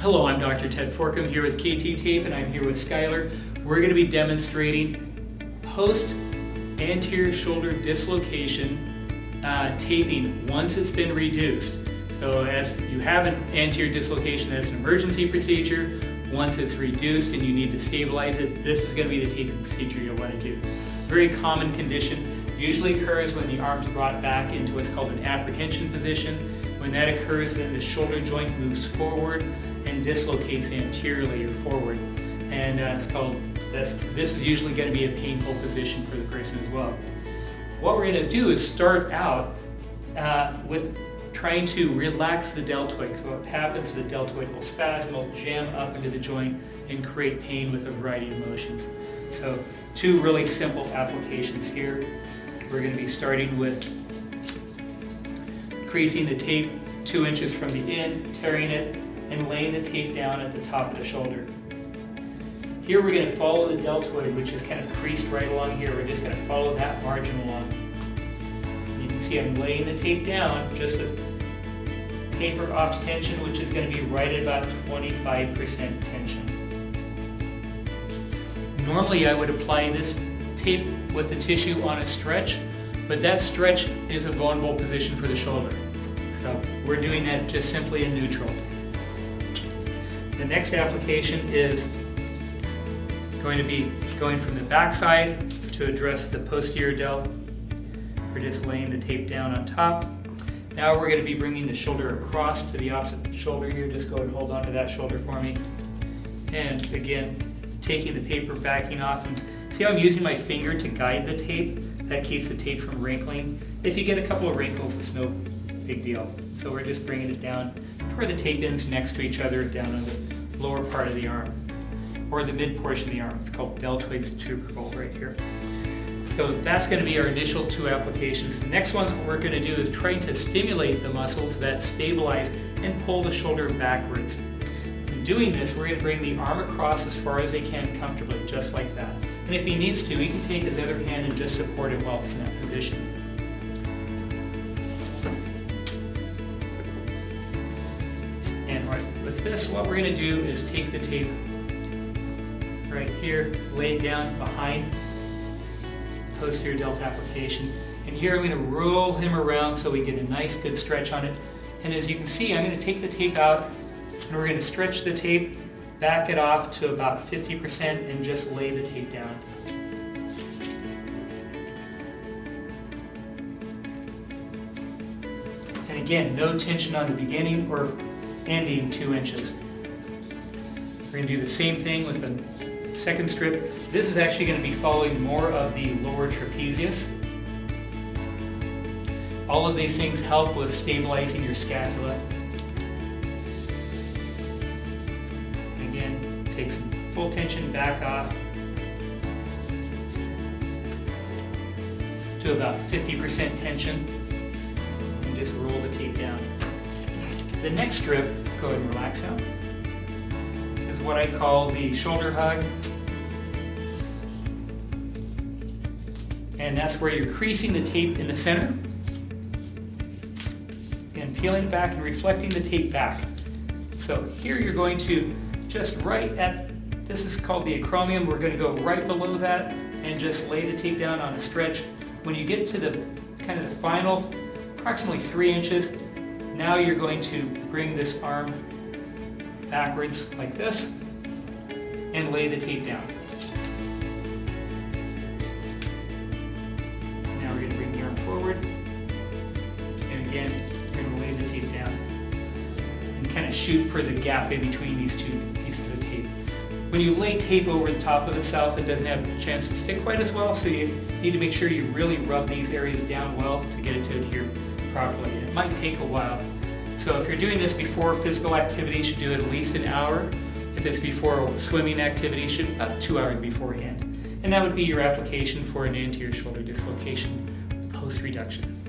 Hello, I'm Dr. Ted Forcum here with KT Tape, and I'm here with Skylar. We're going to be demonstrating post-anterior shoulder dislocation taping once it's been reduced. So as you have an anterior dislocation as an emergency procedure, once it's reduced and you need to stabilize it, this is going to be the taping procedure you'll want to do. Very common condition, usually occurs when the arm's brought back into what's called an apprehension position. When that occurs, then the shoulder joint moves forward and dislocates anteriorly or forward. And this is usually going to be a painful position for the person as well. What we're going to do is start out with trying to relax the deltoid. So what happens, the deltoid will spasm, will jam up into the joint and create pain with a variety of motions. So two really simple applications here. We're going to be starting with creasing the tape 2 inches from the end, tearing it, and laying the tape down at the top of the shoulder. Here we're going to follow the deltoid, which is kind of creased right along here. We're just going to follow that margin along. You can see I'm laying the tape down just with paper off tension, which is going to be right at about 25% tension. Normally I would apply this tape with the tissue on a stretch, but that stretch is a vulnerable position for the shoulder. So we're doing that just simply in neutral. The next application is going to be going from the back side to address the posterior delt. We're just laying the tape down on top. Now we're going to be bringing the shoulder across to the opposite shoulder here. Just go and hold on to that shoulder for me. And again, taking the paper, backing off. And see how I'm using my finger to guide the tape? That keeps the tape from wrinkling. If you get a couple of wrinkles, it's no big deal. So we're just bringing it down to where the tape ends next to each other, down on the lower part of the arm, or the mid portion of the arm. It's called deltoid tubercle right here. So that's going to be our initial two applications. The next ones, what we're going to do is trying to stimulate the muscles that stabilize and pull the shoulder backwards. In doing this, we're going to bring the arm across as far as they can comfortably, just like that. And if he needs to, he can take his other hand and just support it while it's in that position. And right with this, what we're going to do is take the tape right here, lay it down behind the posterior delt application. And here I'm going to roll him around so we get a nice good stretch on it. And as you can see, I'm going to take the tape out and we're going to stretch the tape, back it off to about 50% and just lay the tape down. And again, no tension on the beginning or ending 2 inches. We're going to do the same thing with the second strip. This is actually going to be following more of the lower trapezius. All of these things help with stabilizing your scapula. Again, take some full tension back off to about 50% tension and just roll the tape down. The next strip, go ahead and relax out, is what I call the shoulder hug. And that's where you're creasing the tape in the center and peeling it back and reflecting the tape back. So here you're going to just right at, this is called the acromion, we're going to go right below that and just lay the tape down on a stretch. When you get to the kind of the final, approximately 3 inches, now you're going to bring this arm backwards like this and lay the tape down. Now we're going to bring the arm forward and again we're going to lay the tape down and kind of shoot for the gap in between these two pieces of tape. When you lay tape over the top of itself, it doesn't have a chance to stick quite as well, so you need to make sure you really rub these areas down well to get it to adhere properly. It might take a while. So if you're doing this before physical activity, you should do it at least an hour. If it's before swimming activity, you should about 2 hours beforehand. And that would be your application for an anterior shoulder dislocation post-reduction.